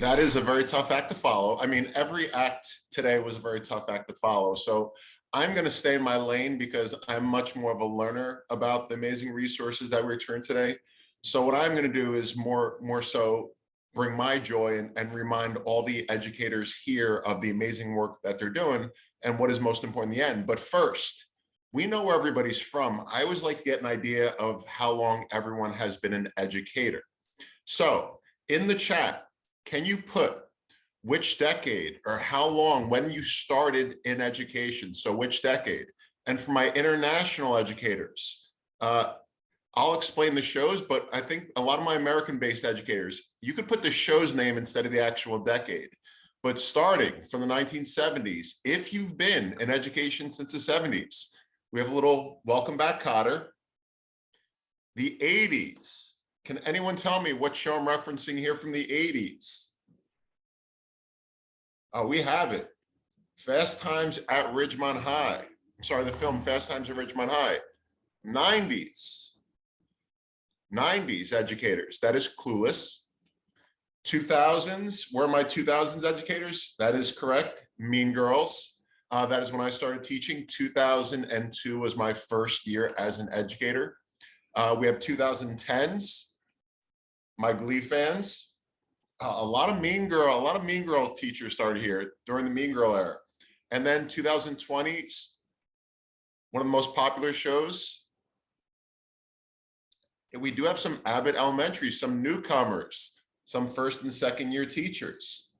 That is a very tough act to follow. I mean, every act today was a very tough act to follow. So I'm going to stay in my lane because I'm much more of a learner about the amazing resources that we return today. So what I'm going to do is more so bring my joy and remind all the educators here of the amazing work that they're doing and what is most important in the end. But first, we know where everybody's from. I always like to get an idea of how long everyone has been an educator. So in the chat, can you put which decade or how long when you started in education? So which decade? And for my international educators, I'll explain the shows, but I think a lot of my American-based educators, you could put the show's name instead of the actual decade. But starting from the 1970s, if you've been in education since the 70s, we have a little welcome back, Cotter. The 80s. Can anyone tell me what show I'm referencing here from the 80s? Oh, we have it. Fast Times at Ridgemont High. I'm sorry, the film Fast Times at Ridgemont High. 90s. 90s educators. That is Clueless. 2000s. Where are my 2000s educators? That is correct. Mean Girls. That is when I started teaching. 2002 was my first year as an educator. We have 2010s. My Glee fans, a lot of Mean Girl teachers started here during the Mean Girl era. And then 2020s, one of the most popular shows. And we do have some Abbott Elementary, some newcomers, some first and second year teachers.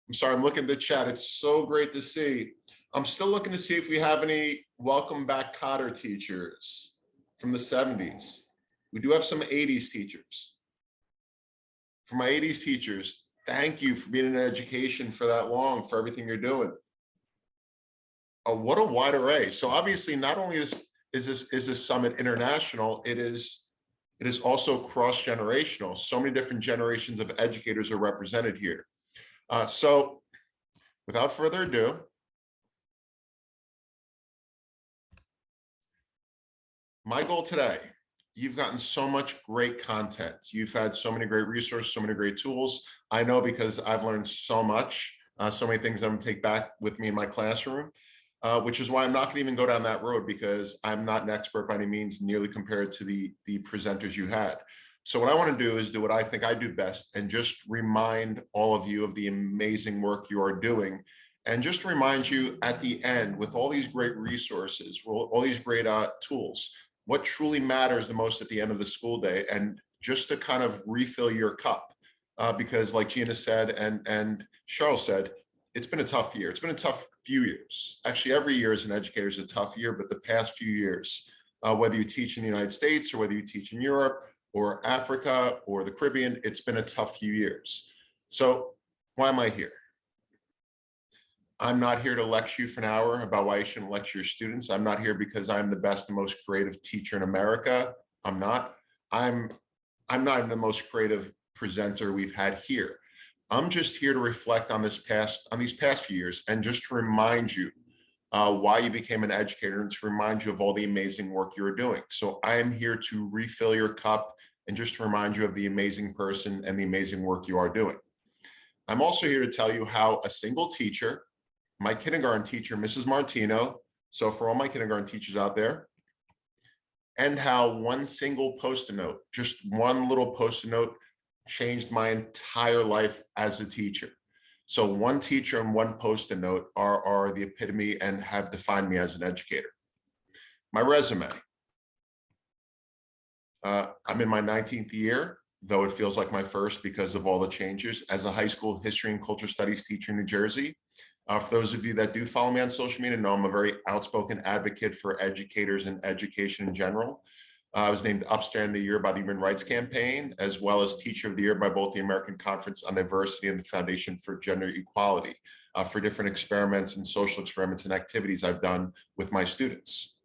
I'm sorry, I'm looking at the chat. It's so great to see. I'm still looking to see if we have any welcome back Cotter teachers from the 70s. We do have some 80s teachers. For my 80s teachers, thank you for being in education for that long, for everything you're doing. Oh, what a wide array. So obviously, not only is this summit international, it is also cross-generational. So many different generations of educators are represented here. So without further ado, my goal today, you've gotten so much great content. You've had so many great resources, so many great tools. I know because I've learned so much, so many things I'm gonna take back with me in my classroom, which is why I'm not gonna even go down that road because I'm not an expert by any means nearly compared to the presenters you had. So what I wanna do is do what I think I do best and just remind all of you of the amazing work you are doing. And just to remind you at the end with all these great resources, all these great tools, what truly matters the most at the end of the school day, and just to kind of refill your cup. Because like Gina said, and Charles said, it's been a tough year. It's been a tough few years. Actually, every year as an educator is a tough year, but the past few years, whether you teach in the United States or whether you teach in Europe or Africa or the Caribbean, it's been a tough few years. So why am I here? I'm not here to lecture you for an hour about why you shouldn't lecture your students. I'm not here because I'm the best and most creative teacher in America. I'm not. I'm not even the most creative presenter we've had here. I'm just here to reflect on these past few years and just to remind you why you became an educator and to remind you of all the amazing work you're doing. So I am here to refill your cup and just to remind you of the amazing person and the amazing work you are doing. I'm also here to tell you how a single teacher, my kindergarten teacher, Mrs. Martino, so for all my kindergarten teachers out there, and how one single post-it note, just one little post-it note, changed my entire life as a teacher. So one teacher and one post-it note are the epitome and have defined me as an educator. My resume. I'm in my 19th year, though it feels like my first because of all the changes, as a high school history and culture studies teacher in New Jersey. For those of you that do follow me on social media, know I'm a very outspoken advocate for educators and education in general. I was named Upstanding of the Year by the Human Rights Campaign, as well as Teacher of the Year by both the American Conference on Diversity and the Foundation for Gender Equality for different experiments and social experiments and activities I've done with my students.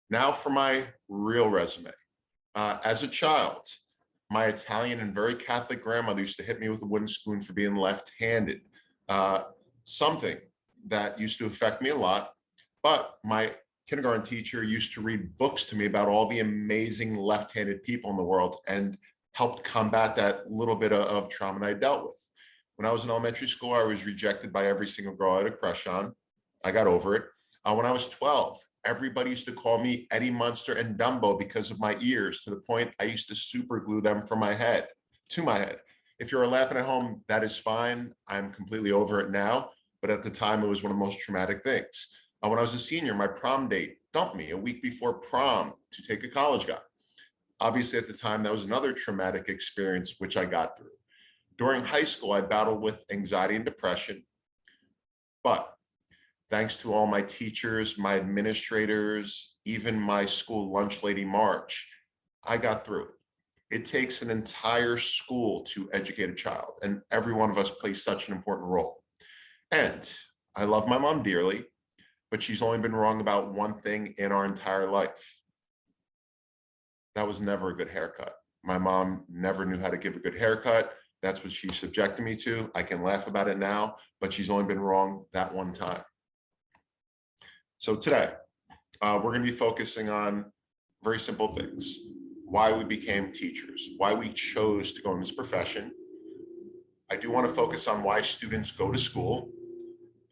Now for my real resume. As a child, my Italian and very Catholic grandmother used to hit me with a wooden spoon for being left-handed. Something that used to affect me a lot, but my kindergarten teacher used to read books to me about all the amazing left-handed people in the world, and helped combat that little bit of trauma I dealt with. When I was in elementary school, I was rejected by every single girl I had a crush on. I got over it. When I was 12, everybody used to call me Eddie Munster and Dumbo because of my ears, to the point I used to super glue them from my head to my head. If you're laughing at home, that is fine. I'm completely over it now. But at the time, it was one of the most traumatic things. When I was a senior, my prom date dumped me a week before prom to take a college guy. Obviously, at the time, that was another traumatic experience, which I got through. During high school, I battled with anxiety and depression. But thanks to all my teachers, my administrators, even my school lunch lady March, I got through it. It takes an entire school to educate a child, and every one of us plays such an important role. And I love my mom dearly, but she's only been wrong about one thing in our entire life. That was never a good haircut. My mom never knew how to give a good haircut. That's what she subjected me to. I can laugh about it now, but she's only been wrong that one time. So today, we're going to be focusing on very simple things. Why we became teachers, why we chose to go in this profession. I do want to focus on why students go to school.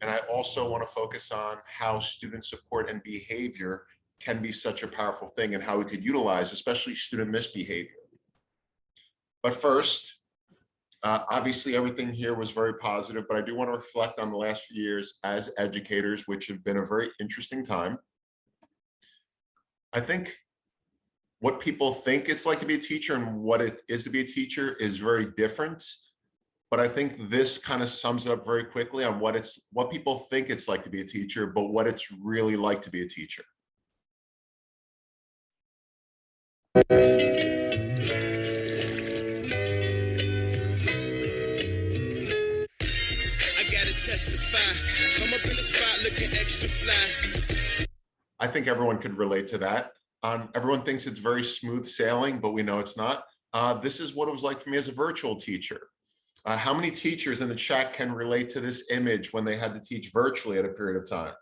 And I also want to focus on how student support and behavior can be such a powerful thing, and how we could utilize, especially student misbehavior. But first, obviously everything here was very positive, but I do want to reflect on the last few years as educators, which have been a very interesting time. I think what people think it's like to be a teacher and what it is to be a teacher is very different. But I think this kind of sums it up very quickly on what people think it's like to be a teacher, but what it's really like to be a teacher. I gotta testify. Come up in the spot looking extra fly. I think everyone could relate to that. Everyone thinks it's very smooth sailing, but we know it's not. This is what it was like for me as a virtual teacher. How many teachers in the chat can relate to this image when they had to teach virtually at a period of time?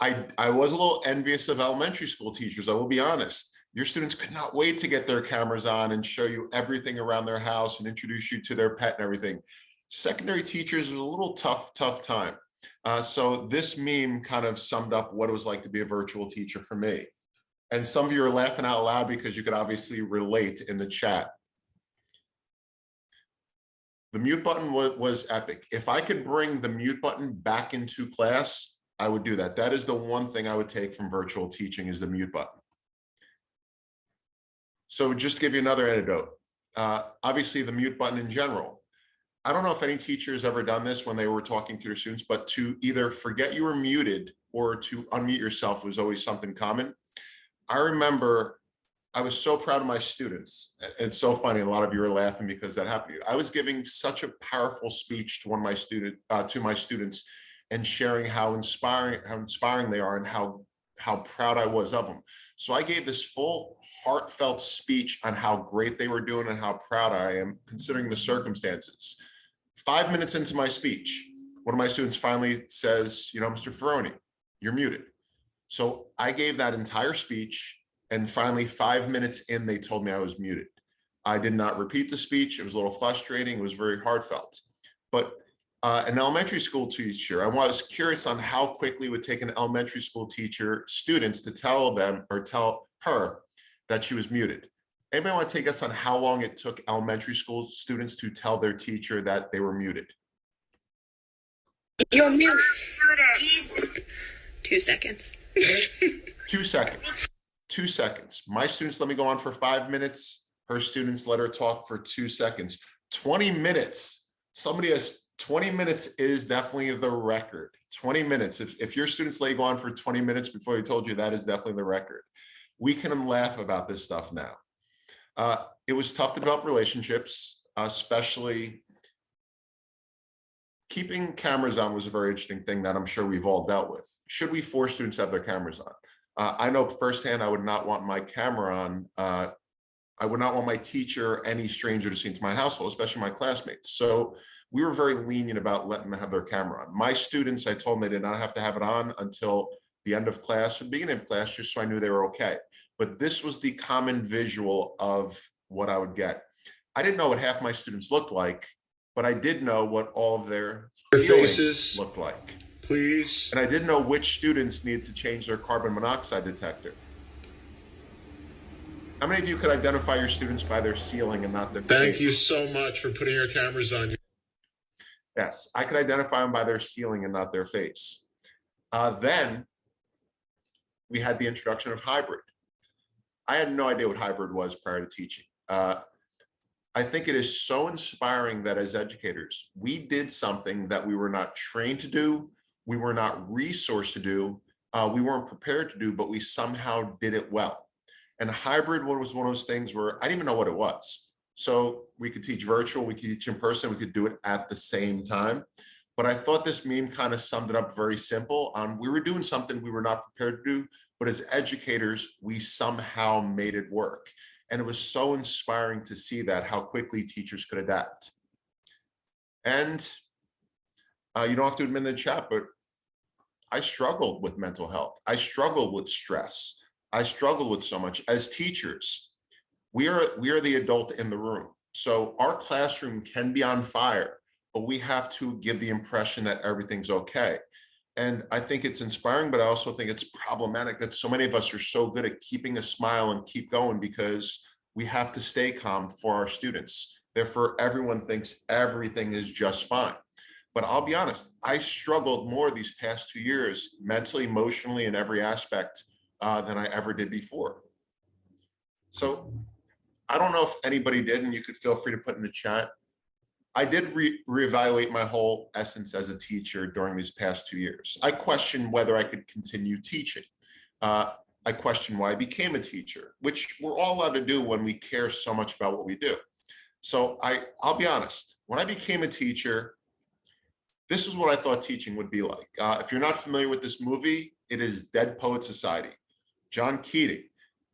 I was a little envious of elementary school teachers, I will be honest. Your students could not wait to get their cameras on and show you everything around their house and introduce you to their pet and everything. Secondary teachers was a little tough time. So this meme kind of summed up what it was like to be a virtual teacher for me. And some of you are laughing out loud because you could obviously relate in the chat. The mute button was epic. If I could bring the mute button back into class, I would do that. That is the one thing I would take from virtual teaching, is the mute button. So just to give you another anecdote, obviously the mute button in general. I don't know if any teacher has ever done this when they were talking to their students, but to either forget you were muted or to unmute yourself was always something common. I remember I was so proud of my students. It's so funny. A lot of you are laughing because that happened to you. I was giving such a powerful speech to my students, and sharing how inspiring they are and how proud I was of them. So I gave this full heartfelt speech on how great they were doing and how proud I am considering the circumstances. 5 minutes into my speech, one of my students finally says, Mr. Ferroni, you're muted. So I gave that entire speech, and finally 5 minutes in, they told me I was muted. I did not repeat the speech. It was a little frustrating. It was very heartfelt. But an elementary school teacher, I was curious on how quickly it would take an elementary school teacher students to tell them or tell her that she was muted. Anybody want to take us on how long it took elementary school students to tell their teacher that they were muted? You're muted. 2 seconds. 2 seconds. 2 seconds. My students let me go on for 5 minutes. Her students let her talk for 2 seconds. 20 minutes. Somebody has 20 minutes is definitely the record. 20 minutes. If your students let you go on for 20 minutes before they told you, that is definitely the record. We can laugh about this stuff now. It was tough to develop relationships, especially keeping cameras on was a very interesting thing that I'm sure we've all dealt with. Should we force students to have their cameras on? I know firsthand I would not want my camera on. I would not want my teacher or any stranger to see into my household, especially my classmates. So we were very lenient about letting them have their camera on. My students, I told them they did not have to have it on until the end of class or the beginning of class, just so I knew they were okay. But this was the common visual of what I would get. I didn't know what half my students looked like, but I did know what all of their faces, looked like. please. And I did know which students need to change their carbon monoxide detector. How many of you could identify your students by their ceiling and not their Thank face? you so much for putting your cameras on. Yes, I could identify them by their ceiling and not their face. Then we had the introduction of hybrid. I had no idea what hybrid was prior to teaching. I think it is so inspiring that as educators, we did something that we were not trained to do, we were not resourced to do, we weren't prepared to do, but we somehow did it well. And hybrid was one of those things where I didn't even know what it was. So we could teach virtual, we could teach in person, we could do it at the same time. But I thought this meme kind of summed it up very simple. We were doing something we were not prepared to do, but as educators, we somehow made it work. And it was so inspiring to see that, how quickly teachers could adapt. And you don't have to admit in the chat, but I struggled with mental health. I struggled with stress. I struggled with so much. As teachers, we are the adult in the room. So our classroom can be on fire, but we have to give the impression that everything's okay. And I think it's inspiring, but I also think it's problematic that so many of us are so good at keeping a smile and keep going because we have to stay calm for our students. Therefore, everyone thinks everything is just fine. But I'll be honest, I struggled more these past 2 years, mentally, emotionally, in every aspect than I ever did before. So I don't know if anybody did, and you could feel free to put in the chat. I did reevaluate my whole essence as a teacher during these past 2 years. I questioned whether I could continue teaching. I questioned why I became a teacher, which we're all allowed to do when we care so much about what we do. So I'll be honest, when I became a teacher, this is what I thought teaching would be like. If you're not familiar with this movie, it is Dead Poet Society. John Keating.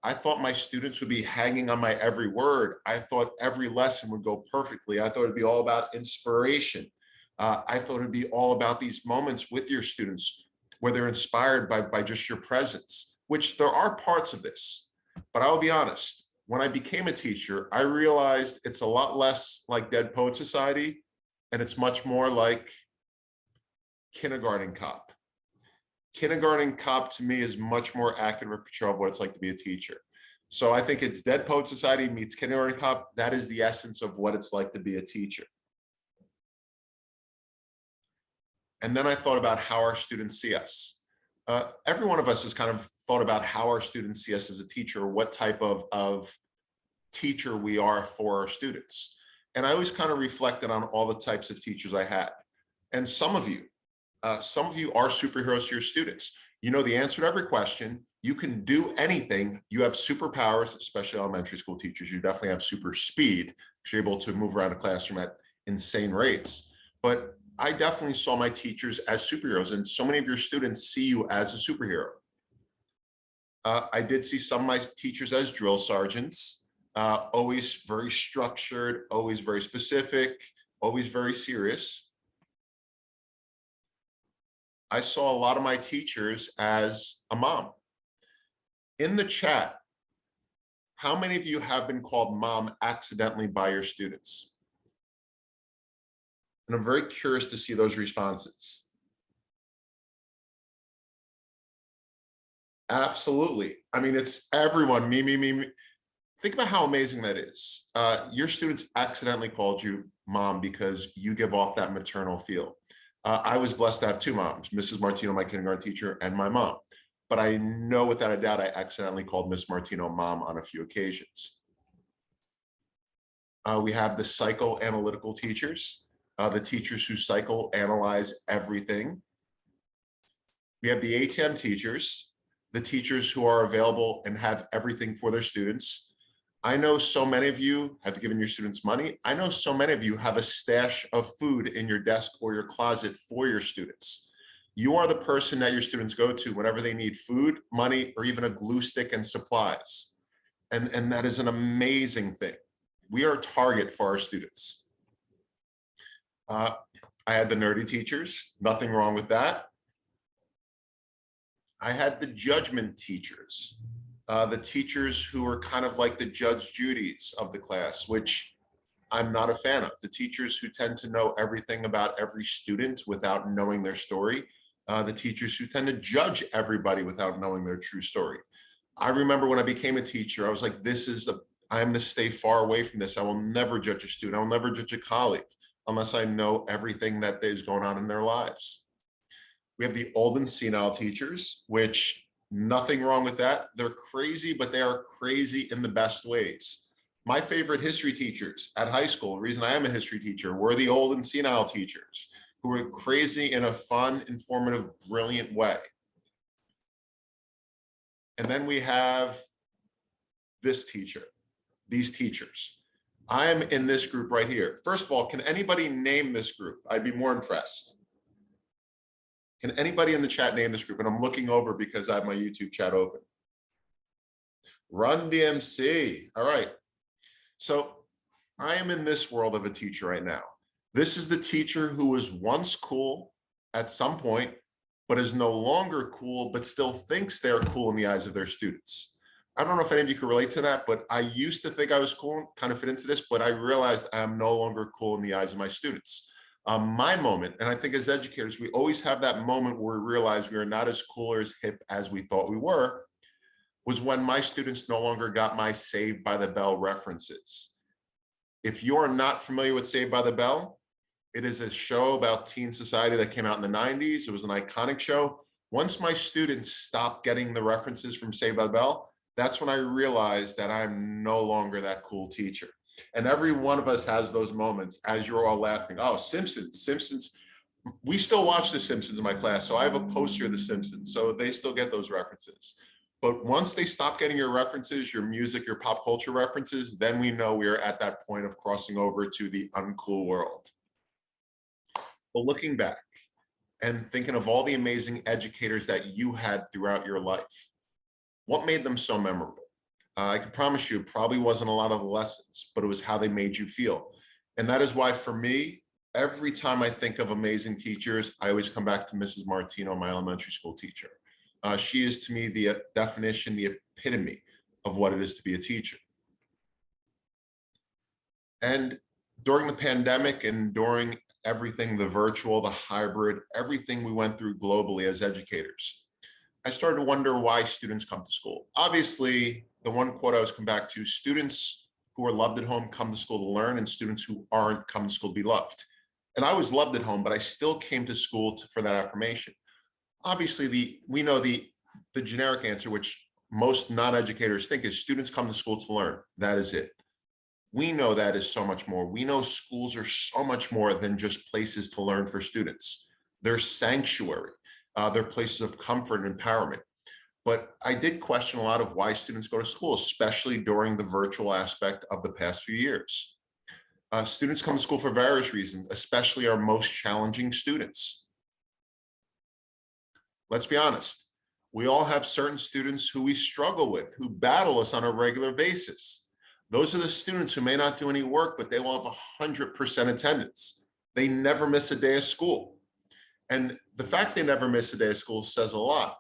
I thought my students would be hanging on my every word. I thought every lesson would go perfectly. I thought it'd be all about inspiration. I thought it'd be all about these moments with your students where they're inspired by just your presence, which there are parts of this. But I'll be honest, when I became a teacher, I realized it's a lot less like Dead Poet Society, and it's much more like Kindergarten Cop. Kindergarten Cop to me is much more accurate portrayal of what it's like to be a teacher. So I think it's Dead Poet Society meets Kindergarten Cop. That is the essence of what it's like to be a teacher. And then I thought about how our students see us. Every one of us has kind of thought about how our students see us as a teacher, what type of teacher we are for our students. And I always kind of reflected on all the types of teachers I had. And some of you are superheroes to your students. You know the answer to every question. You can do anything. You have superpowers, especially elementary school teachers. You definitely have super speed because you're able to move around a classroom at insane rates. But I definitely saw my teachers as superheroes, and so many of your students see you as a superhero. I did see some of my teachers as drill sergeants, always very structured, always very specific, always very serious. I saw a lot of my teachers as a mom. In the chat, how many of you have been called mom accidentally by your students? And I'm very curious to see those responses. Absolutely. I mean, it's everyone, me, me, me, me. Think about how amazing that is. Your students accidentally called you mom because you give off that maternal feel. I was blessed to have two moms, Mrs. Martino, my kindergarten teacher, and my mom. But I know without a doubt, I accidentally called Miss Martino mom on a few occasions. We have the psychoanalytical teachers, the teachers who psychoanalyze everything. We have the ATM teachers, the teachers who are available and have everything for their students. I know so many of you have given your students money. I know so many of you have a stash of food in your desk or your closet for your students. You are the person that your students go to whenever they need food, money, or even a glue stick and supplies. And that is an amazing thing. We are a target for our students. I had the nerdy teachers, nothing wrong with that. I had the judgment teachers. The teachers who were kind of like the Judge Judys of the class, which I'm not a fan of. The teachers who tend to know everything about every student without knowing their story, the teachers who tend to judge everybody without knowing their true story. I remember when I became a teacher, I was like, I'm going to stay far away from this. I will never judge a student. I will never judge a colleague unless I know everything that is going on in their lives. We have the old and senile teachers, which nothing wrong with that. They're crazy, but they are crazy in the best ways. My favorite history teachers at high school, the reason I am a history teacher, were the old and senile teachers who were crazy in a fun, informative, brilliant way. And then we have this teacher, these teachers. I am in this group right here. First of all, can anybody name this group? I'd be more impressed. Can anybody in the chat name this group? And I'm looking over because I have my YouTube chat open. Run DMC. All right. So I am in this world of a teacher right now. This is the teacher who was once cool at some point, but is no longer cool, but still thinks they're cool in the eyes of their students. I don't know if any of you can relate to that, but I used to think I was cool, kind of fit into this, but I realized I'm no longer cool in the eyes of my students. My moment, and I think as educators, we always have that moment where we realize we are not as cool or as hip as we thought we were, was when my students no longer got my Saved by the Bell references. If you are not familiar with Saved by the Bell, it is a show about teen society that came out in the 90s. It was an iconic show. Once my students stopped getting the references from Saved by the Bell, that's when I realized that I'm no longer that cool teacher. And every one of us has those moments as you're all laughing. Oh, Simpsons. We still watch The Simpsons in my class. So I have a poster of The Simpsons. So they still get those references. But once they stop getting your references, your music, your pop culture references, then we know we are at that point of crossing over to the uncool world. But looking back and thinking of all the amazing educators that you had throughout your life, what made them so memorable? I can promise you it probably wasn't a lot of lessons, but it was how they made you feel. And that is why for me, every time I think of amazing teachers, I always come back to Mrs. Martino, my elementary school teacher. She is to me the definition, the epitome of what it is to be a teacher. And during the pandemic and during everything, the virtual, the hybrid, everything we went through globally as educators, I started to wonder why students come to school. Obviously, the one quote I always come back to, students who are loved at home come to school to learn, and students who aren't come to school to be loved. And I was loved at home, but I still came to school for that affirmation. Obviously, we know the generic answer, which most non-educators think, is students come to school to learn. That is it. We know that is so much more. We know schools are so much more than just places to learn for students. They're sanctuary. They're places of comfort and empowerment. But I did question a lot of why students go to school, especially during the virtual aspect of the past few years. Students come to school for various reasons, especially our most challenging students. Let's be honest. We all have certain students who we struggle with, who battle us on a regular basis. Those are the students who may not do any work, but they will have 100% attendance. They never miss a day of school. And the fact they never miss a day of school says a lot.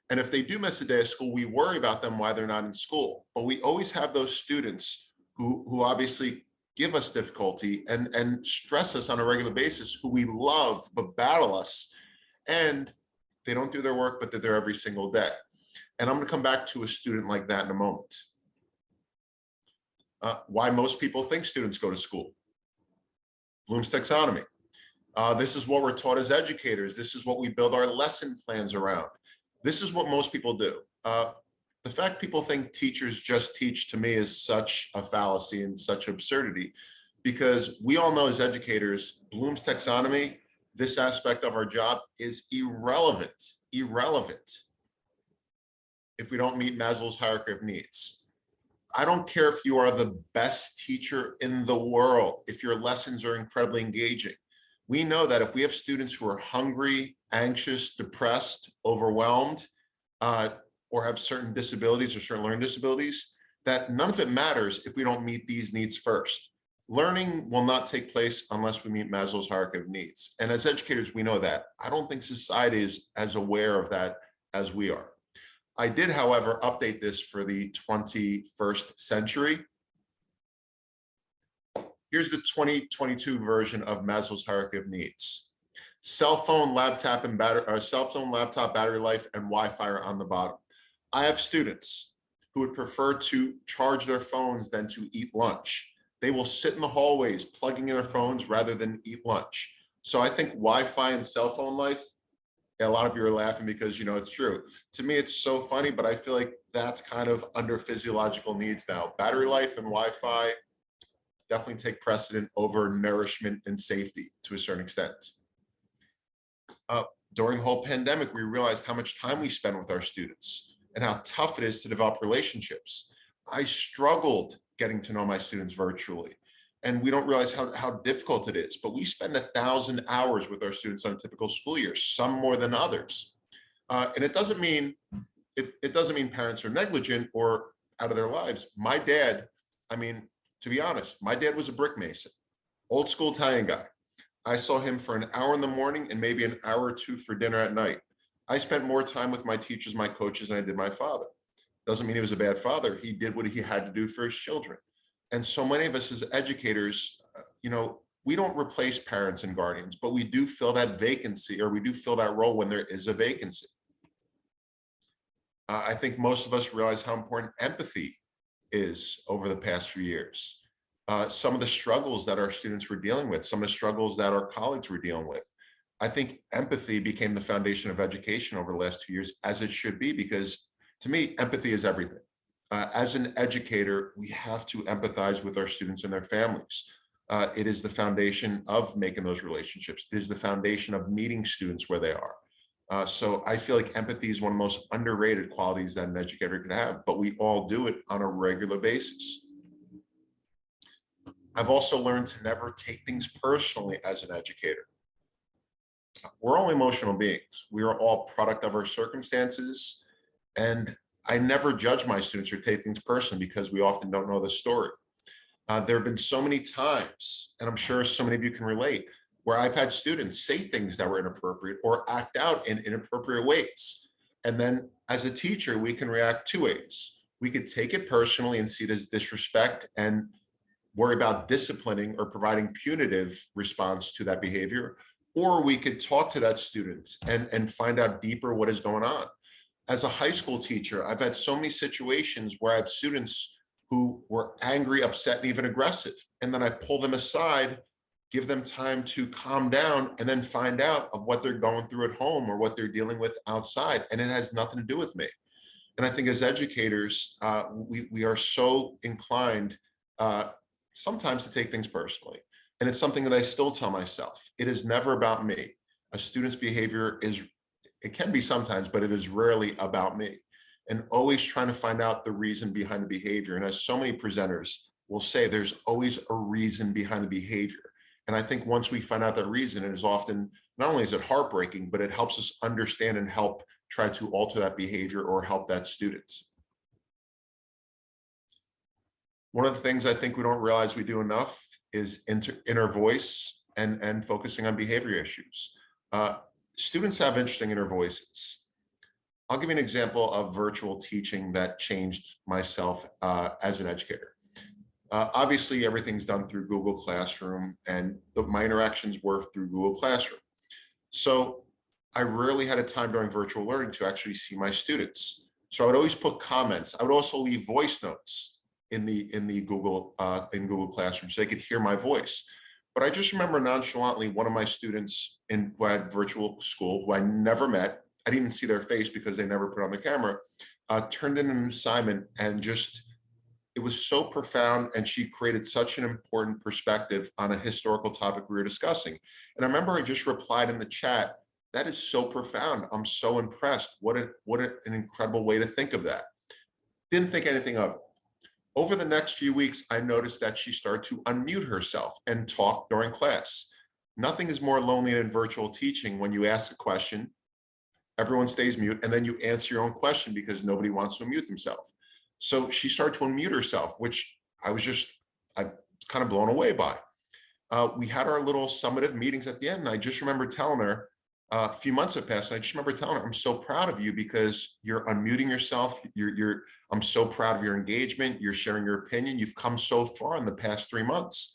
And if they do miss a day of school, we worry about them why they're not in school. But we always have those students who obviously give us difficulty and stress us on a regular basis, who we love but battle us. And they don't do their work, but they're there every single day. And I'm going to come back to a student like that in a moment. Why most people think students go to school. Bloom's taxonomy. This is what we're taught as educators. This is what we build our lesson plans around. This is what most people do. The fact people think teachers just teach, to me, is such a fallacy and such absurdity, because we all know as educators, Bloom's taxonomy, this aspect of our job, is irrelevant if we don't meet Maslow's hierarchy of needs. I don't care if you are the best teacher in the world, if your lessons are incredibly engaging. We know that if we have students who are hungry, anxious, depressed, overwhelmed, or have certain disabilities or certain learning disabilities, that none of it matters if we don't meet these needs first. Learning will not take place unless we meet Maslow's hierarchy of needs. And as educators, we know that. I don't think society is as aware of that as we are. I did, however, update this for the 21st century. Here's the 2022 version of Maslow's hierarchy of needs. Cell phone, laptop, and battery life, and Wi-Fi are on the bottom. I have students who would prefer to charge their phones than to eat lunch. They will sit in the hallways plugging in their phones rather than eat lunch. So I think Wi-Fi and cell phone life, a lot of you are laughing because you know it's true. To me, it's so funny, but I feel like that's kind of under physiological needs now. Battery life and Wi-Fi definitely take precedent over nourishment and safety to a certain extent. During the whole pandemic, we realized how much time we spend with our students and how tough it is to develop relationships. I struggled getting to know my students virtually, and we don't realize how difficult it is, but we spend 1,000 hours with our students on a typical school year, some more than others. And it doesn't mean parents are negligent or out of their lives. My dad, I mean, to be honest, my dad was a brick mason, old school Italian guy. I saw him for an hour in the morning and maybe an hour or two for dinner at night. I spent more time with my teachers, my coaches, than I did my father. Doesn't mean he was a bad father. He did what he had to do for his children. And so many of us as educators, we don't replace parents and guardians, but we do fill that vacancy, or we do fill that role when there is a vacancy. I think most of us realize how important empathy is over the past few years. Some of the struggles that our students were dealing with, some of the struggles that our colleagues were dealing with. I think empathy became the foundation of education over the last 2 years, as it should be, because to me, empathy is everything. As an educator, we have to empathize with our students and their families. It is the foundation of making those relationships. It is the foundation of meeting students where they are. So I feel like empathy is one of the most underrated qualities that an educator can have, but we all do it on a regular basis. I've also learned to never take things personally as an educator. We're all emotional beings. We are all product of our circumstances. And I never judge my students or take things personally because we often don't know the story. There have been so many times, and I'm sure so many of you can relate, where I've had students say things that were inappropriate or act out in inappropriate ways. And then as a teacher, we can react two ways. We could take it personally and see it as disrespect and worry about disciplining or providing punitive response to that behavior, or we could talk to that student and find out deeper what is going on. As a high school teacher, I've had so many situations where I have students who were angry, upset, and even aggressive. And then I pull them aside, give them time to calm down, and then find out of what they're going through at home or what they're dealing with outside. And it has nothing to do with me. And I think as educators, we are so inclined sometimes to take things personally. And it's something that I still tell myself. It is never about me. A student's behavior it can be sometimes, but it is rarely about me. And always trying to find out the reason behind the behavior. And as so many presenters will say, there's always a reason behind the behavior. And I think once we find out that reason, it is often, not only is it heartbreaking, but it helps us understand and help try to alter that behavior or help that student. One of the things I think we don't realize we do enough is inner voice and focusing on behavior issues. Students have interesting inner voices. I'll give you an example of virtual teaching that changed myself as an educator. Obviously, everything's done through Google Classroom, and my interactions were through Google Classroom. So I rarely had a time during virtual learning to actually see my students. So I would always put comments. I would also leave voice notes in Google Classroom so they could hear my voice. But I just remember nonchalantly one of my students who had virtual school, who I never met, I didn't even see their face because they never put on the camera, turned in an assignment, and it was so profound, and she created such an important perspective on a historical topic we were discussing. And I remember I just replied in the chat, "That is so profound. I'm so impressed. What an incredible way to think of that." Didn't think anything of it. Over the next few weeks, I noticed that she started to unmute herself and talk during class. Nothing is more lonely than virtual teaching when you ask a question, everyone stays mute, and then you answer your own question because nobody wants to unmute themselves. So she started to unmute herself, which I was kind of blown away by. We had our little summative meetings at the end, and I just remember telling her, a few months have passed, and I just remember telling her, "I'm so proud of you because you're unmuting yourself. I'm so proud of your engagement. You're sharing your opinion. You've come so far in the past 3 months."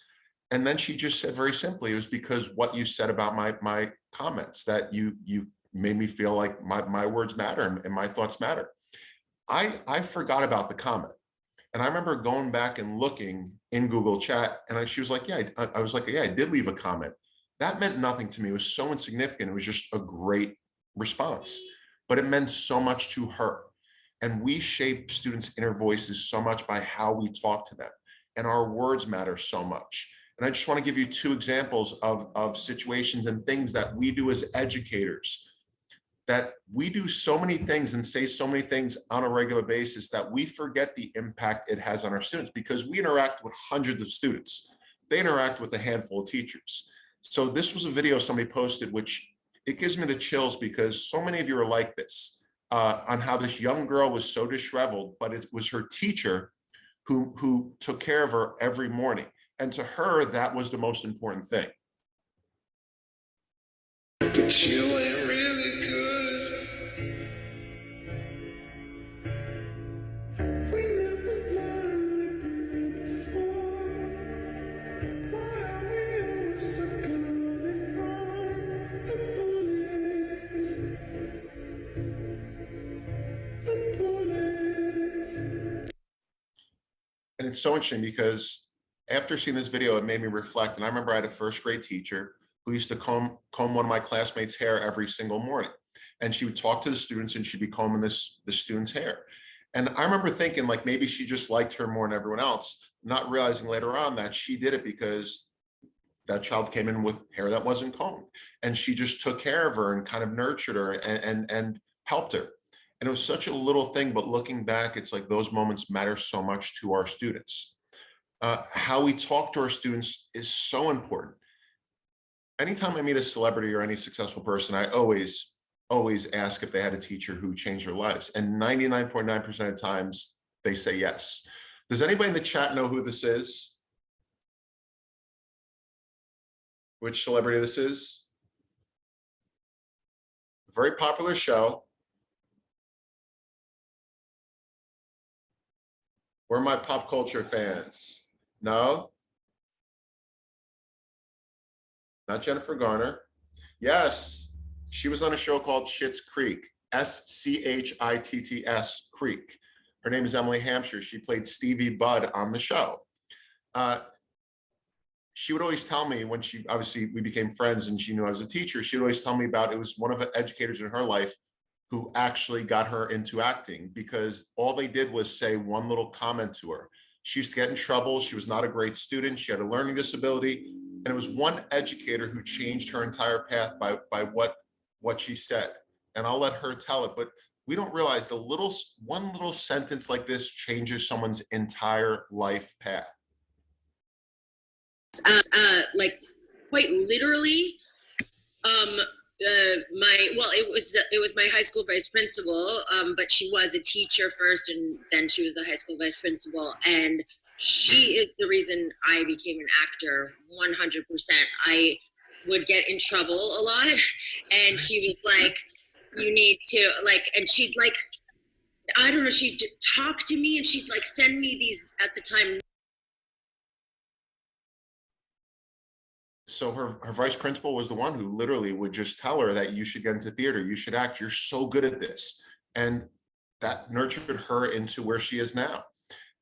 And then she just said very simply, it was because what you said about my comments, that you made me feel like my words matter and my thoughts matter. I forgot about the comment. And I remember going back and looking in Google Chat, and she was like, yeah, I was like, yeah, I did leave a comment. That meant nothing to me. It was so insignificant. It was just a great response, but it meant so much to her. And we shape students' inner voices so much by how we talk to them, and our words matter so much. And I just want to give you two examples of situations and things that we do as educators, that we do so many things and say so many things on a regular basis that we forget the impact it has on our students, because we interact with hundreds of students. They interact with a handful of teachers. So this was a video somebody posted, which it gives me the chills, because so many of you are like this, on how this young girl was so disheveled, but it was her teacher who took care of her every morning. And to her, that was the most important thing. But you ain't really good. We never learned before. Why are we always stuck in running from the bullets? And it's so interesting because after seeing this video, it made me reflect. And I remember I had a first grade teacher who used to comb one of my classmates' hair every single morning. And she would talk to the students and she'd be combing the student's hair. And I remember thinking, like, maybe she just liked her more than everyone else, not realizing later on that she did it because that child came in with hair that wasn't combed. And she just took care of her and kind of nurtured her and helped her. And it was such a little thing, but looking back, it's like those moments matter so much to our students. How we talk to our students is so important. Anytime I meet a celebrity or any successful person, I always ask if they had a teacher who changed their lives. And 99.9% of times they say yes. Does anybody in the chat know who this is? Which celebrity this is? Very popular show. Where are my pop culture fans? No? Not Jennifer Garner. Yes, she was on a show called Schitt's Creek, Schitts Creek. Her name is Emily Hampshire. She played Stevie Budd on the show. She would always tell me, when she, obviously we became friends and she knew I was a teacher, she would always tell me about, it was one of the educators in her life who actually got her into acting, because all they did was say one little comment to her. She used to get in trouble. She was not a great student. She had a learning disability. And it was one educator who changed her entire path by what she said. And I'll let her tell it, but we don't realize one little sentence like this changes someone's entire life path. Like quite literally, it was my high school vice principal, but she was a teacher first, and then she was the high school vice principal, and she is the reason I became an actor 100%. I would get in trouble a lot, and she was like, you need to, like, and she'd like, I don't know, she'd talk to me and she'd like send me these, at the time. So her vice principal was the one who literally would just tell her that you should get into theater, you should act, you're so good at this. And that nurtured her into where she is now.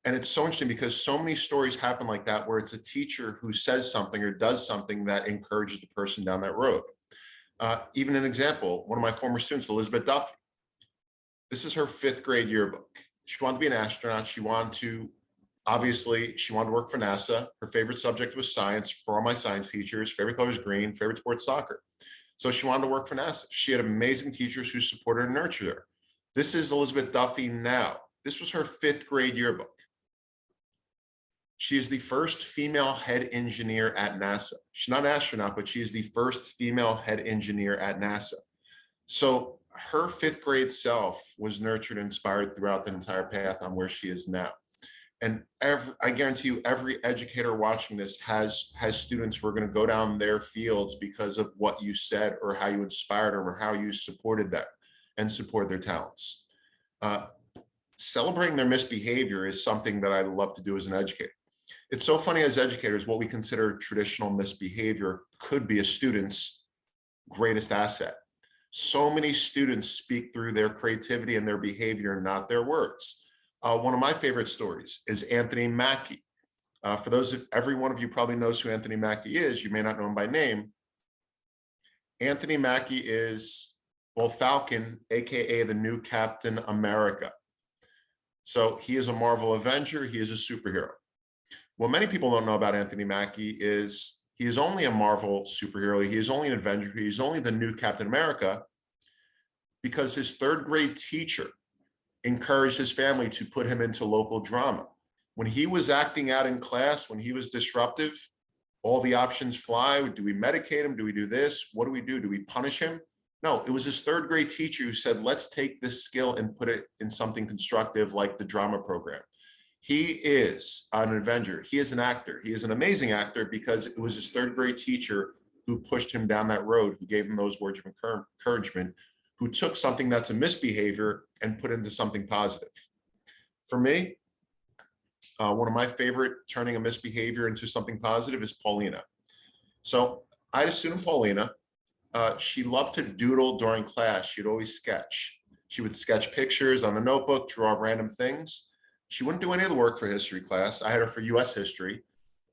And it's so interesting because so many stories happen like that, where it's a teacher who says something or does something that encourages the person down that road. Even an example, one of my former students, Elizabeth Duffy. This is her 5th grade yearbook. She wanted to be an astronaut. Obviously, she wanted to work for NASA. Her favorite subject was science. For all my science teachers, favorite color was green, favorite sport, soccer. So she wanted to work for NASA. She had amazing teachers who supported her and nurtured her. This is Elizabeth Duffy now. This was her 5th grade yearbook. She is the first female head engineer at NASA. She's not an astronaut, but she is the first female head engineer at NASA. So her 5th grade self was nurtured and inspired throughout the entire path on where she is now. And I guarantee you, every educator watching this has students who are going to go down their fields because of what you said, or how you inspired them, or how you supported them and support their talents. Celebrating their misbehavior is something that I love to do as an educator. It's so funny as educators, what we consider traditional misbehavior could be a student's greatest asset. So many students speak through their creativity and their behavior, not their words. One of my favorite stories is Anthony Mackie. For those of every one of you probably knows who Anthony Mackie is. You may not know him by name. Anthony Mackie is, well, Falcon, AKA the new Captain America. So he is a Marvel Avenger. He is a superhero. What many people don't know about Anthony Mackie is he is only a Marvel superhero. He is only an Avenger. He's only the new Captain America because his third grade teacher encouraged his family to put him into local drama. When he was acting out in class, when he was disruptive, all the options fly. Do we medicate him? Do we do this? What do we do? Do we punish him? No, it was his third grade teacher who said, let's take this skill and put it in something constructive like the drama program. He is an Avenger. He is an actor. He is an amazing actor because it was his third grade teacher who pushed him down that road, who gave him those words of encouragement, who took something that's a misbehavior and put it into something positive. For me, one of my favorite turning a misbehavior into something positive is Paulina. So I had a student, Paulina. She loved to doodle during class. She'd always sketch. She would sketch pictures on the notebook, draw random things. She wouldn't do any of the work for history class. I had her for US history,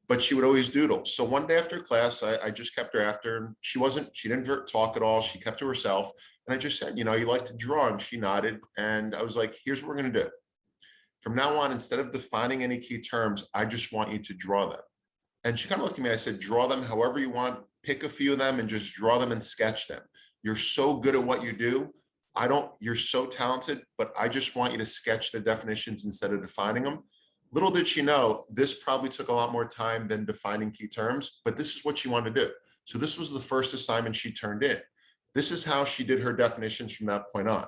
but she would always doodle. So one day after class, I just kept her after, and she didn't talk at all. She kept to herself. And I just said, you like to draw. And she nodded. And I was like, here's what we're going to do. From now on, instead of defining any key terms, I just want you to draw them. And she kind of looked at me. I said, draw them however you want. Pick a few of them and just draw them and sketch them. You're so good at what you do. You're so talented, but I just want you to sketch the definitions instead of defining them. Little did she know, this probably took a lot more time than defining key terms, but this is what she wanted to do. So this was the first assignment she turned in. This is how she did her definitions from that point on.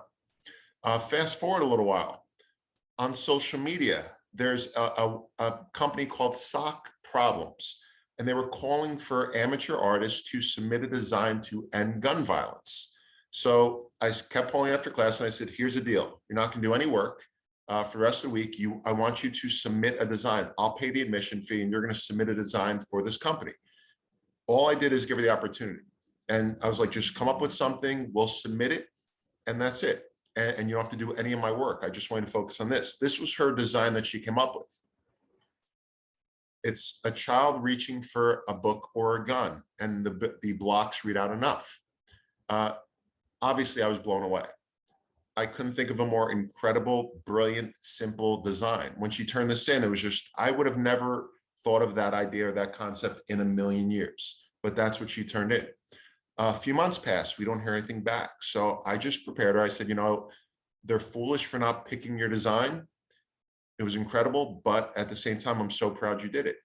Fast forward a little while. On social media, there's a company called Sock Problems, and they were calling for amateur artists to submit a design to end gun violence. So I kept calling after class and I said, here's the deal. You're not gonna do any work for the rest of the week. I want you to submit a design. I'll pay the admission fee and you're gonna submit a design for this company. All I did is give her the opportunity. And I was like, just come up with something, we'll submit it, and that's it. And you don't have to do any of my work. I just wanted to focus on this. This was her design that she came up with. It's a child reaching for a book or a gun, and the blocks read out enough. Obviously, I was blown away. I couldn't think of a more incredible, brilliant, simple design. When she turned this in, it was just, I would have never thought of that idea or that concept in a million years, but that's what she turned in. A few months passed, we don't hear anything back. So I just prepared her. I said, they're foolish for not picking your design. It was incredible, but at the same time, I'm so proud you did it.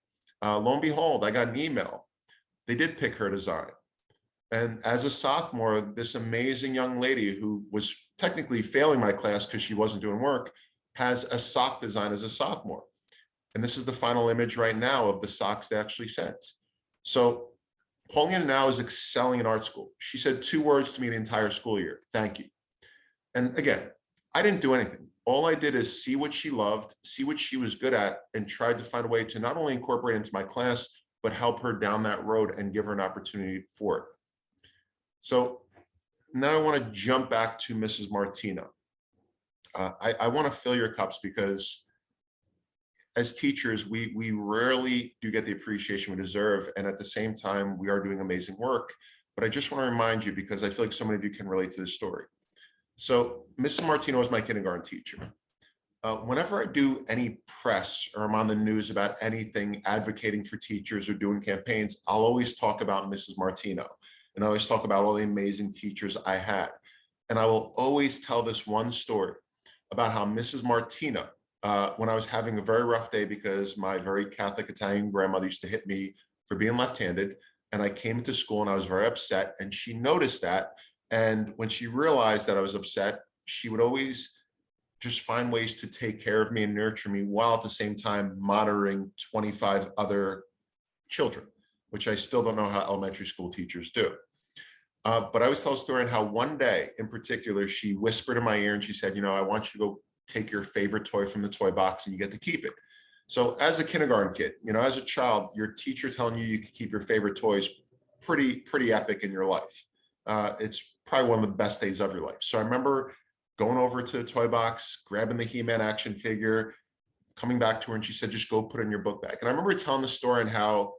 Lo and behold, I got an email. They did pick her design. And as a sophomore, this amazing young lady who was technically failing my class because she wasn't doing work has a sock design as a sophomore. And this is the final image right now of the socks they actually sent. So Paulina now is excelling in art school. She said 2 words to me the entire school year: thank you. And again, I didn't do anything. All I did is see what she loved, see what she was good at, and tried to find a way to not only incorporate into my class, but help her down that road and give her an opportunity for it. So now I want to jump back to Mrs. Martino. I want to fill your cups because as teachers, we rarely do get the appreciation we deserve. And at the same time, we are doing amazing work. But I just want to remind you, because I feel like so many of you can relate to this story. So Mrs. Martino is my kindergarten teacher. Whenever I do any press or I'm on the news about anything advocating for teachers or doing campaigns, I'll always talk about Mrs. Martino. And I always talk about all the amazing teachers I had. And I will always tell this one story about how Mrs. Martino, when I was having a very rough day because my very Catholic Italian grandmother used to hit me for being left-handed, and I came to school and I was very upset, and she noticed that. And when she realized that I was upset, she would always just find ways to take care of me and nurture me while at the same time monitoring 25 other children, which I still don't know how elementary school teachers do. But I always tell a story on how one day in particular, she whispered in my ear and she said, I want you to go take your favorite toy from the toy box and you get to keep it. So as a kindergarten kid, as a child, your teacher telling you can keep your favorite toys, pretty epic in your life. It's probably one of the best days of your life. So I remember going over to the toy box, grabbing the He-Man action figure, coming back to her, and she said, just go put it in your book bag. And I remember telling the story and how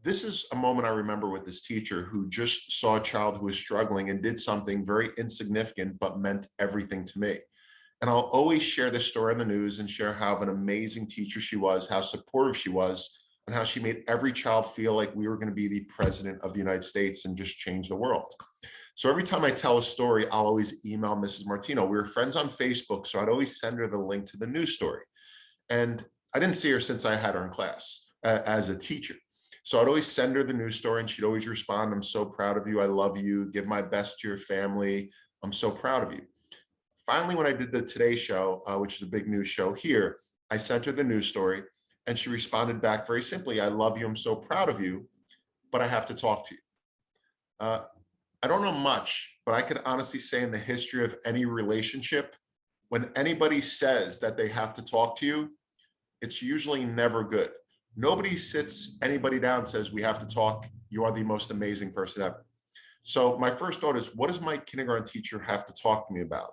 this is a moment I remember with this teacher who just saw a child who was struggling and did something very insignificant, but meant everything to me. And I'll always share this story on the news and share how an amazing teacher she was, how supportive she was, and how she made every child feel like we were going to be the president of the United States and just change the world. So every time I tell a story, I'll always email Mrs. Martino. We were friends on Facebook, so I'd always send her the link to the news story. And I didn't see her since I had her in class as a teacher. So I'd always send her the news story and she'd always respond, I'm so proud of you. I love you. Give my best to your family. I'm so proud of you. Finally, when I did the Today Show, which is a big news show here, I sent her the news story and she responded back very simply, I love you, I'm so proud of you, but I have to talk to you. I don't know much, but I could honestly say in the history of any relationship, when anybody says that they have to talk to you, it's usually never good. Nobody sits anybody down and says, we have to talk, you are the most amazing person ever. So my first thought is, what does my kindergarten teacher have to talk to me about?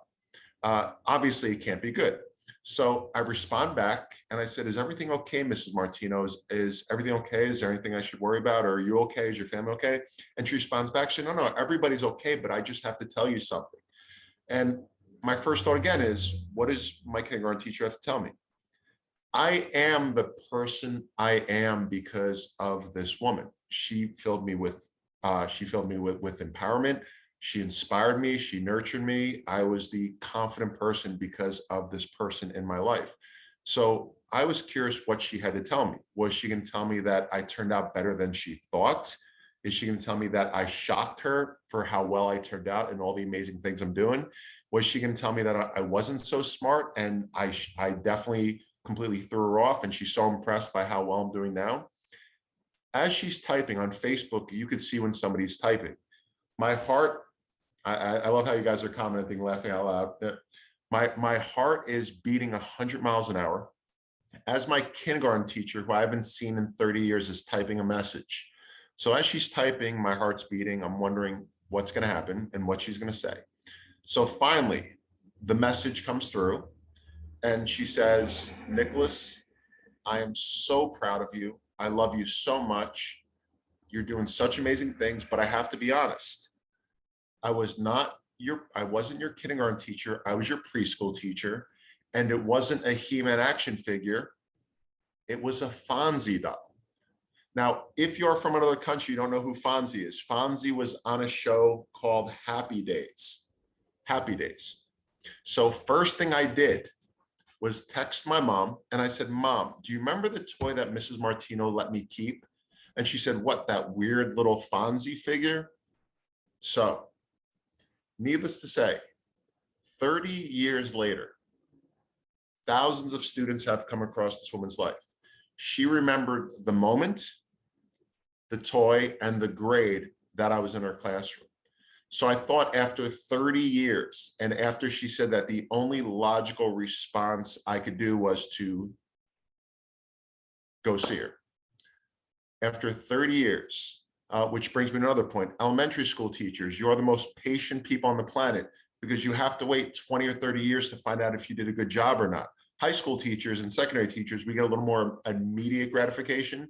Obviously, it can't be good. So I respond back and I said, is everything okay, Mrs. Martino? Is everything okay? Is there anything I should worry about? Or are you okay? Is your family okay? And she responds back, she said, no, everybody's okay, but I just have to tell you something. And my first thought again is, what does my kindergarten teacher have to tell me? I am the person I am because of this woman. She filled me with empowerment. She inspired me, she nurtured me. I was the confident person because of this person in my life. So I was curious what she had to tell me. Was she going to tell me that I turned out better than she thought? Is she going to tell me that I shocked her for how well I turned out and all the amazing things I'm doing? Was she going to tell me that I wasn't so smart and I definitely completely threw her off and she's so impressed by how well I'm doing now? As she's typing on Facebook, you could see when somebody's typing. My heart, I love how you guys are commenting, laughing out loud. My heart is beating 100 miles an hour as my kindergarten teacher, who I haven't seen in 30 years, is typing a message. So as she's typing, my heart's beating. I'm wondering what's going to happen and what she's going to say. So finally, the message comes through and she says, Nicholas, I am so proud of you. I love you so much. You're doing such amazing things, but I have to be honest. I wasn't your kindergarten teacher. I was your preschool teacher. And it wasn't a He-Man action figure. It was a Fonzie doll. Now, if you're from another country, you don't know who Fonzie is. Fonzie was on a show called Happy Days. Happy Days. So first thing I did was text my mom and I said, Mom, do you remember the toy that Mrs. Martino let me keep? And she said, what, that weird little Fonzie figure? So needless to say, 30 years later, thousands of students have come across this woman's life. She remembered the moment, the toy, and the grade that I was in her classroom. So I thought after 30 years, and after she said that, the only logical response I could do was to go see her. After 30 years, which brings me to another point, elementary school teachers, you're the most patient people on the planet because you have to wait 20 or 30 years to find out if you did a good job or not. High school teachers and secondary teachers, we get a little more immediate gratification.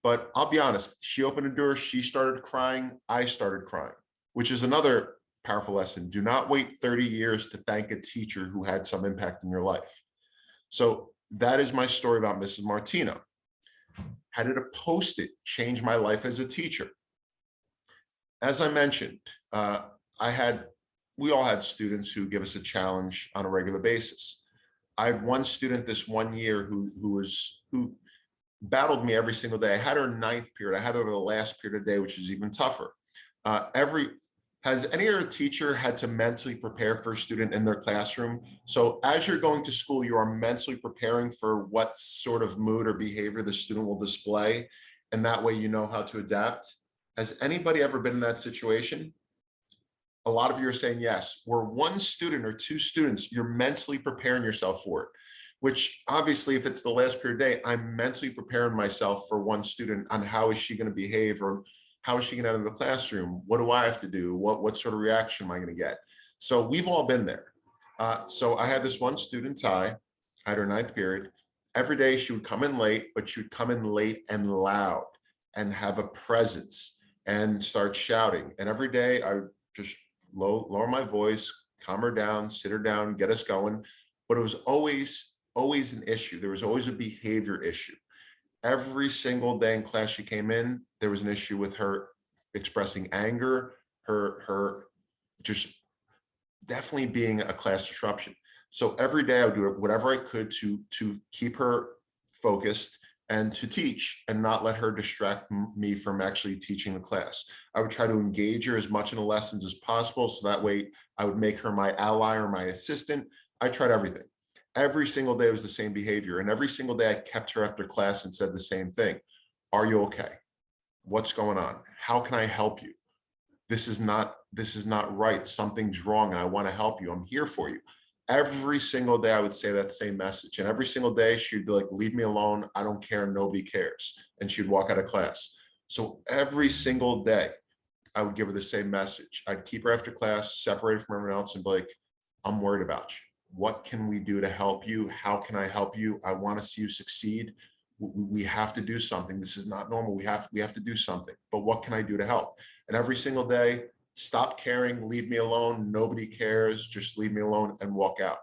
But I'll be honest, she opened a door, she started crying, I started crying, which is another powerful lesson. Do not wait 30 years to thank a teacher who had some impact in your life. So that is my story about Mrs. Martino. How did a Post-it change my life as a teacher? As I mentioned, we all had students who give us a challenge on a regular basis. I had one student this one year who battled me every single day. I had her ninth period. I had her the last period of the day, which is even tougher. Has any other teacher had to mentally prepare for a student in their classroom? So as you're going to school, you are mentally preparing for what sort of mood or behavior the student will display. And that way you know how to adapt. Has anybody ever been in that situation? A lot of you are saying yes. Where one student or two students, you're mentally preparing yourself for it, which obviously if it's the last period day, I'm mentally preparing myself for one student on how is she going to behave, or how is she going to enter the classroom? What do I have to do? What sort of reaction am I going to get? So we've all been there. So I had this one student, Ty, had her 9th period. Every day she would come in late, but she would come in late and loud and have a presence and start shouting. And every day I would just lower my voice, calm her down, sit her down, get us going. But it was always an issue. There was always a behavior issue. Every single day in class she came in, there was an issue with her expressing anger, her just definitely being a class disruption. So every day I would do whatever I could to keep her focused and to teach and not let her distract me from actually teaching the class. I would try to engage her as much in the lessons as possible, so that way I would make her my ally or my assistant. I tried everything. Every single day was the same behavior, and every single day I kept her after class and said the same thing. Are you okay? What's going on? How can I help you? This is not right. Something's wrong and I want to help you. I'm here for you. Every single day I would say that same message, and every single day she'd be like, leave me alone. I don't care. Nobody cares. And she'd walk out of class. So every single day I would give her the same message. I'd keep her after class, separated from everyone else, and be like, I'm worried about you. What can we do to help you? How can I help you? I want to see you succeed. We have to do something. This is not normal. We have to do something, but what can I do to help? And every single day, stop caring, leave me alone. Nobody cares. Just leave me alone, and walk out.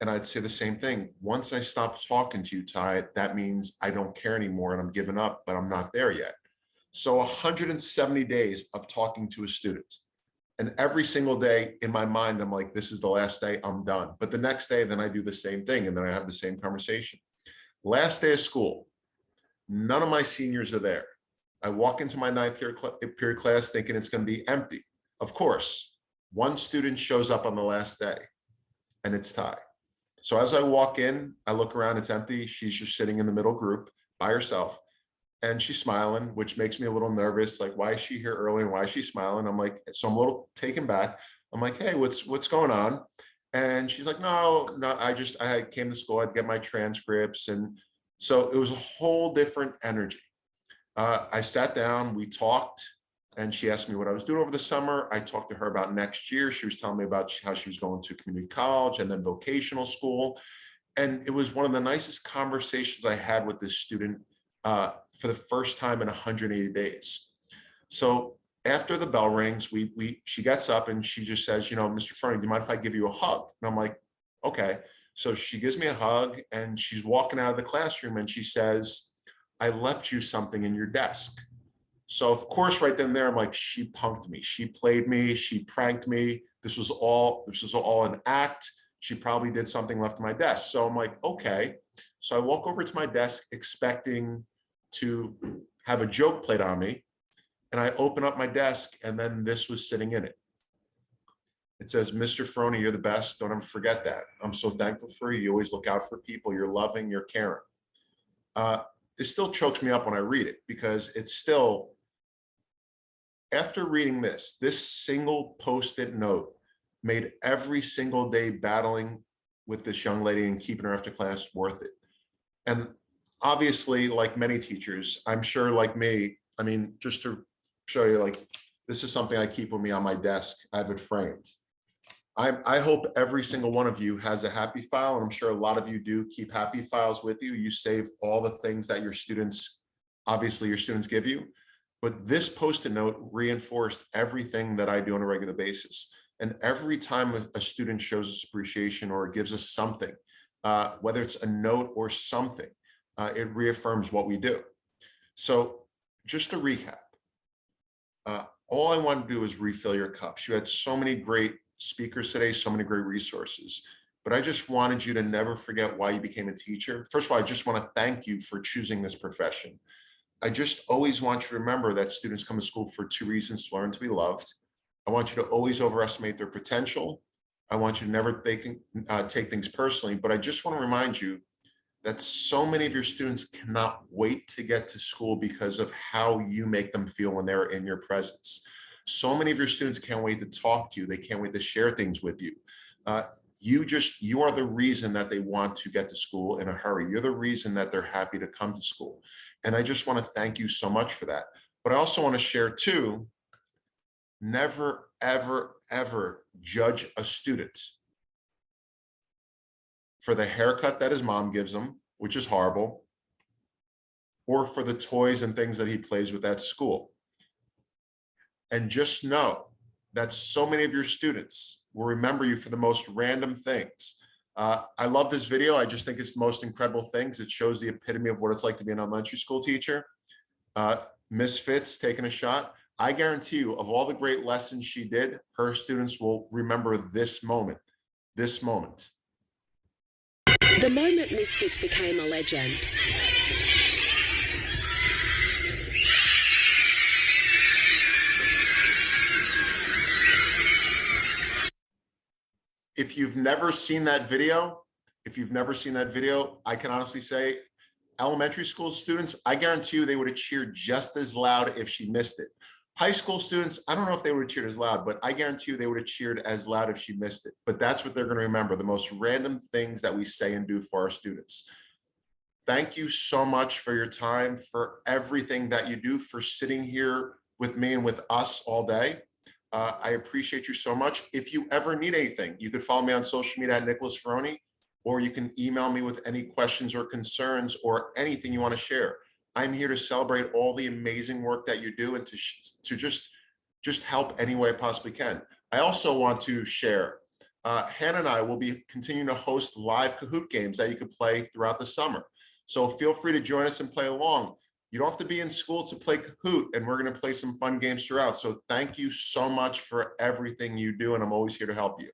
And I'd say the same thing. Once I stop talking to you, Ty, that means I don't care anymore and I'm giving up, but I'm not there yet. So 170 days of talking to a student. And every single day in my mind, I'm like, this is the last day, I'm done. But the next day, then I do the same thing. And then I have the same conversation. Last day of school, none of my seniors are there. I walk into my 9th period class thinking it's going to be empty. Of course, one student shows up on the last day, and it's Ty. So as I walk in, I look around, it's empty. She's just sitting in the middle group by herself, and she's smiling, which makes me a little nervous. Like, why is she here early and why is she smiling? I'm like, so I'm a little taken back. I'm like, hey, what's going on? And she's like, no, I came to school, I'd get my transcripts. And so it was a whole different energy. I sat down, we talked, and she asked me what I was doing over the summer. I talked to her about next year. She was telling me about how she was going to community college and then vocational school. And it was one of the nicest conversations I had with this student for the first time in 180 days. So after the bell rings, she gets up and she just says, Mr. Fernie, do you mind if I give you a hug? And I'm like, okay. So she gives me a hug and she's walking out of the classroom and she says, I left you something in your desk. So of course, right then and there, I'm like, she punked me. She played me. She pranked me. This was all an act. She probably did something left in my desk. So I'm like, okay. So I walk over to my desk expecting to have a joke played on me. And I open up my desk and then this was sitting in it. It says, Mr. Fernie, you're the best. Don't ever forget that. I'm so thankful for you. You always look out for people. You're loving, you're caring. It still chokes me up when I read it because it's still, after reading this single Post-it note made every single day battling with this young lady and keeping her after class worth it. And obviously, like many teachers, I'm sure like me, I mean, just to show you, like, this is something I keep with me on my desk. I have it framed. I hope every single one of you has a happy file, and I'm sure a lot of you do keep happy files with you. You save all the things that your students give you. But this Post-it note reinforced everything that I do on a regular basis. And every time a student shows us appreciation or gives us something, whether it's a note or something, it reaffirms what we do. So just to recap, all I want to do is refill your cups. You had so many great speakers today, so many great resources, but I just wanted you to never forget why you became a teacher. First of all, I just want to thank you for choosing this profession. I just always want you to remember that students come to school for 2 reasons: to learn, to be loved. I want you to always overestimate their potential. I want you to never take things personally, but I just want to remind you that so many of your students cannot wait to get to school because of how you make them feel when they're in your presence. So many of your students can't wait to talk to you. They can't wait to share things with you. you are the reason that they want to get to school in a hurry. You're the reason that they're happy to come to school. And I just want to thank you so much for that. But I also want to share too, never, ever, ever judge a student for the haircut that his mom gives him, which is horrible, or for the toys and things that he plays with at school. And just know that so many of your students will remember you for the most random things. I love this video. I just think it's the most incredible things. It shows the epitome of what it's like to be an elementary school teacher. Miss Fitz taking a shot. I guarantee you, of all the great lessons she did, her students will remember this moment, this moment. The moment Misfits became a legend. If you've never seen that video, I can honestly say, elementary school students, I guarantee you they would have cheered just as loud if she missed it. High school students, I don't know if they would have cheered as loud, but I guarantee you they would have cheered as loud if she missed it. But that's what they're going to remember, the most random things that we say and do for our students. Thank you so much for your time, for everything that you do, for sitting here with me and with us all day. I appreciate you so much. If you ever need anything, you could follow me on social media at Nicholas Ferroni, or you can email me with any questions or concerns or anything you want to share. I'm here to celebrate all the amazing work that you do and to just help any way I possibly can. I also want to share, Hannah and I will be continuing to host live Kahoot games that you can play throughout the summer. So feel free to join us and play along. You don't have to be in school to play Kahoot, and we're going to play some fun games throughout. So thank you so much for everything you do, and I'm always here to help you.